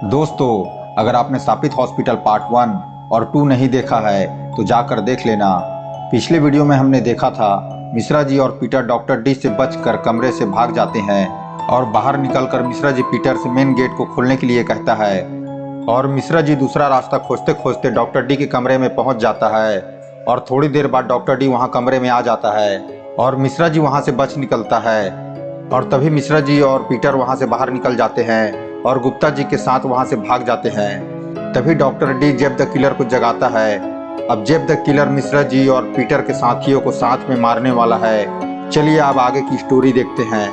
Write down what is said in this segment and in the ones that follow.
दोस्तों, अगर आपने सापित हॉस्पिटल पार्ट 1 और 2 नहीं देखा है तो जाकर देख लेना। पिछले वीडियो में हमने देखा था मिश्रा जी और पीटर डॉक्टर डी से बचकर कमरे से भाग जाते हैं और बाहर निकलकर मिश्रा जी पीटर से मेन गेट को खोलने के लिए कहता है और मिश्रा जी दूसरा रास्ता खोजते खोजते डॉक्टर डी के कमरे में पहुंच जाता है और थोड़ी देर बाद डॉक्टर डी वहां कमरे में आ जाता है और मिश्रा जी वहां से बच निकलता है और तभी मिश्रा जी और पीटर वहां से बाहर निकल जाते हैं और गुप्ता जी के साथ वहां से भाग जाते हैं। तभी डॉक्टर डी जेब द किलर को जगाता है। अब जेब द किलर मिश्रा जी और पीटर के साथियों को साथ में मारने वाला है। चलिए अब आगे की स्टोरी देखते हैं।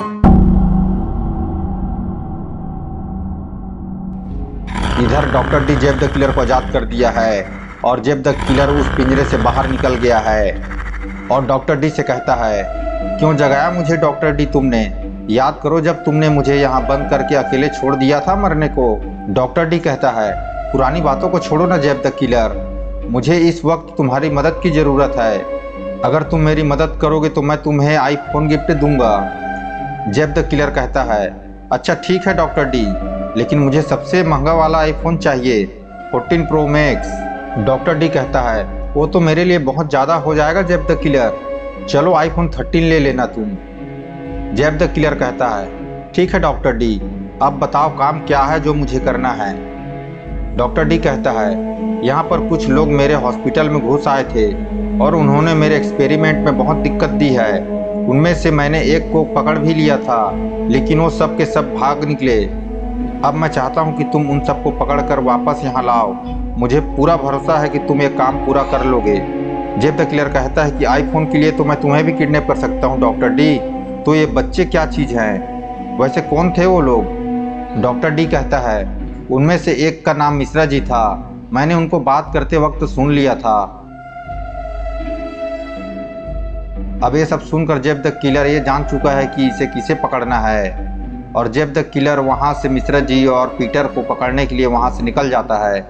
इधर डॉक्टर डी जेब द किलर को आजाद कर दिया है और जेब द किलर उस पिंजरे से बाहर निकल गया है और डॉक्टर डी से कहता है, क्यों जगाया मुझे डॉक्टर डी तुमने? याद करो जब तुमने मुझे यहाँ बंद करके अकेले छोड़ दिया था मरने को। डॉक्टर डी कहता है, पुरानी बातों को छोड़ो ना जेब द किलर, मुझे इस वक्त तुम्हारी मदद की ज़रूरत है। अगर तुम मेरी मदद करोगे तो मैं तुम्हें आईफोन गिफ्ट दूंगा। जेब द किलर कहता है, अच्छा ठीक है डॉक्टर डी, लेकिन मुझे सबसे महंगा वाला आईफोन चाहिए, 14 प्रो मैक्स। डॉक्टर डी कहता है, वो तो मेरे लिए बहुत ज़्यादा हो जाएगा जेब द किलर, चलो आईफोन 13 ले लेना तुम। जेब द किलर कहता है, ठीक है डॉक्टर डी, अब बताओ काम क्या है जो मुझे करना है। डॉक्टर डी कहता है, यहाँ पर कुछ लोग मेरे हॉस्पिटल में घुस आए थे और उन्होंने मेरे एक्सपेरिमेंट में बहुत दिक्कत दी है। उनमें से मैंने एक को पकड़ भी लिया था, लेकिन वो सब के सब भाग निकले। अब मैं चाहता हूँ कि तुम उन सबको पकड़कर वापस यहाँ लाओ। मुझे पूरा भरोसा है कि तुम ये काम पूरा कर लोगे। जेब द किलर कहता है कि आईफोन के लिए तो मैं तुम्हें भी किडनैप कर सकता हूँ डॉक्टर डी, तो ये बच्चे क्या चीज़ हैं? वैसे कौन थे वो लोग? डॉक्टर डी कहता है, उनमें से एक का नाम मिश्रा जी था, मैंने उनको बात करते वक्त सुन लिया था। अब ये सब सुनकर जेब द किलर ये जान चुका है कि इसे किसे पकड़ना है और जेब द किलर वहां से मिश्रा जी और पीटर को पकड़ने के लिए वहां से निकल जाता है।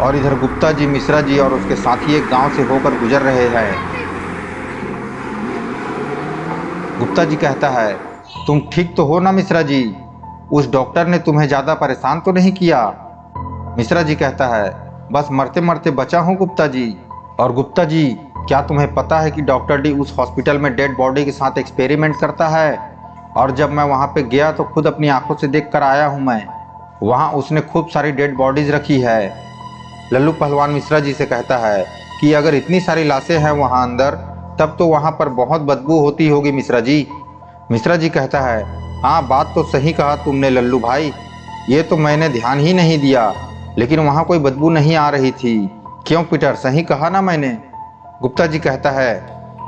और इधर गुप्ता जी, मिश्रा जी और उसके साथी एक गांव से होकर गुजर रहे हैं। गुप्ता जी कहता है, तुम ठीक तो हो ना मिश्रा जी? उस डॉक्टर ने तुम्हें ज़्यादा परेशान तो नहीं किया? मिश्रा जी कहता है, बस मरते मरते बचा हूँ गुप्ता जी। और गुप्ता जी, क्या तुम्हें पता है कि डॉक्टर डी उस हॉस्पिटल में डेड बॉडी के साथ एक्सपेरिमेंट करता है? और जब मैं वहाँ पे गया तो खुद अपनी आंखों से देख कर आया हूँ मैं। वहाँ उसने खूब सारी डेड बॉडीज रखी है। लल्लू पहलवान मिश्रा जी से कहता है कि अगर इतनी सारी लाशें हैं वहाँ अंदर, तब तो वहाँ पर बहुत बदबू होती होगी मिश्रा जी। मिश्रा जी कहता है, हाँ बात तो सही कहा तुमने लल्लू भाई, ये तो मैंने ध्यान ही नहीं दिया, लेकिन वहाँ कोई बदबू नहीं आ रही थी। क्यों पीटर, सही कहा ना मैंने? गुप्ता जी कहता है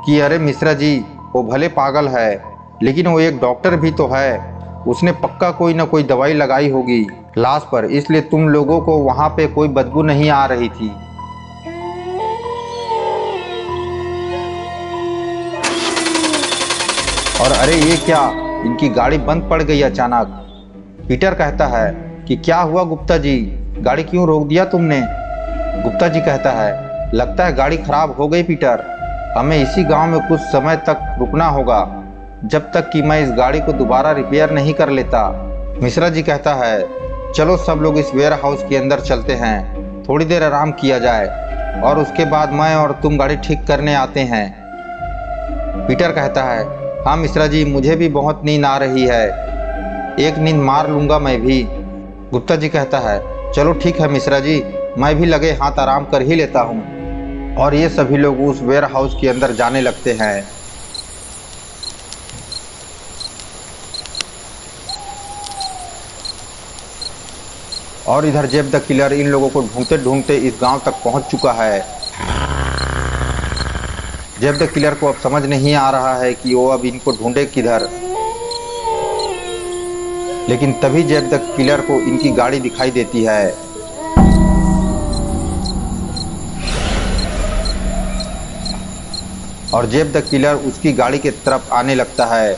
कि अरे मिश्रा जी, वो भले पागल है, लेकिन वो एक डॉक्टर भी तो है, उसने पक्का कोई ना कोई दवाई लगाई होगी लाश पर, इसलिए तुम लोगों को वहां पे कोई बदबू नहीं आ रही थी। और अरे ये क्या, इनकी गाड़ी बंद पड़ गई अचानक। पीटर कहता है कि क्या हुआ गुप्ता जी, गाड़ी क्यों रोक दिया तुमने? गुप्ता जी कहता है, लगता है गाड़ी खराब हो गई पीटर, हमें इसी गांव में कुछ समय तक रुकना होगा, जब तक कि मैं इस गाड़ी को दोबारा रिपेयर नहीं कर लेता। मिश्रा जी कहता है, चलो सब लोग इस वेयर हाउस के अंदर चलते हैं, थोड़ी देर आराम किया जाए और उसके बाद मैं और तुम गाड़ी ठीक करने आते हैं। पीटर कहता है, हाँ मिश्रा जी, मुझे भी बहुत नींद आ रही है, एक नींद मार लूँगा मैं भी। गुप्ता जी कहता है, चलो ठीक है मिश्रा जी, मैं भी लगे हाथ आराम कर ही लेता हूँ। और ये सभी लोग उस वेयर हाउस के अंदर जाने लगते हैं। और इधर जेब द किलर इन लोगों को ढूंढते ढूंढते इस गांव तक पहुंच चुका है। जेब द किलर को अब समझ नहीं आ रहा है कि वो अब इनको ढूंढे किधर, लेकिन तभी जेब द किलर को इनकी गाड़ी दिखाई देती है। और जेब द किलर उसकी गाड़ी की तरफ आने लगता है।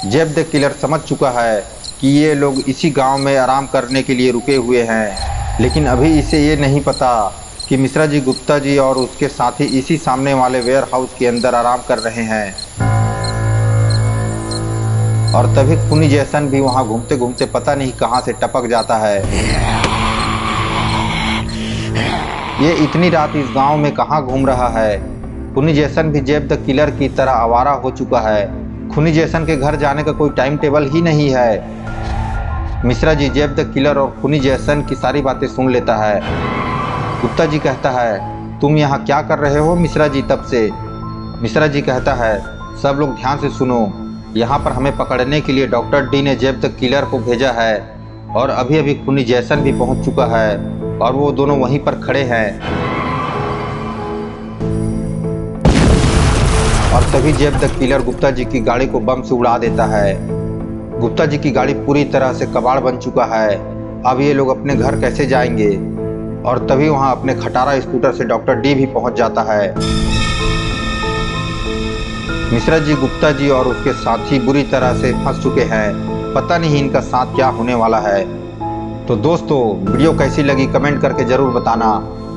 जेब द किलर समझ चुका है कि ये लोग इसी गांव में आराम करने के लिए रुके हुए हैं, लेकिन अभी इसे ये नहीं पता कि मिश्रा जी, गुप्ता जी और उसके साथी इसी सामने वाले वेयर हाउस के अंदर आराम कर रहे हैं। और तभी खूनी जैसन भी वहां घूमते घूमते पता नहीं कहां से टपक जाता है। ये इतनी रात इस गांव में कहां घूम रहा है? खूनी जैसन भी जेब द किलर की तरह आवारा हो चुका है। खूनी जैसन के घर जाने का कोई टाइम टेबल ही नहीं है। मिश्रा जी जेब द किलर और खूनी जैसन की सारी बातें सुन लेता है। गुप्ता जी कहता है, तुम यहाँ क्या कर रहे हो मिश्रा जी तब से? मिश्रा जी कहता है, सब लोग ध्यान से सुनो, यहाँ पर हमें पकड़ने के लिए डॉक्टर डी ने जेब द किलर को भेजा है और अभी अभी खूनी जैसन भी पहुँच चुका है और वो दोनों वहीं पर खड़े हैं। और तभी जेब द किलर गुप्ता जी की गाड़ी को बम से उड़ा देता है। गुप्ता जी की गाड़ी पूरी तरह से कबाड़ बन चुका है। अब ये लोग अपने घर कैसे जाएंगे? और तभी वहां अपने खटारा स्कूटर से डॉक्टर डी भी पहुंच जाता है। मिश्रा जी, गुप्ता जी और उसके साथी बुरी तरह से फंस चुके हैं। पता नहीं इनका साथ क्या होने वाला है। तो दोस्तों, वीडियो कैसी लगी कमेंट करके ज़रूर बताना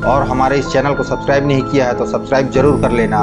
और हमारे इस चैनल को सब्सक्राइब नहीं किया है तो सब्सक्राइब जरूर कर लेना।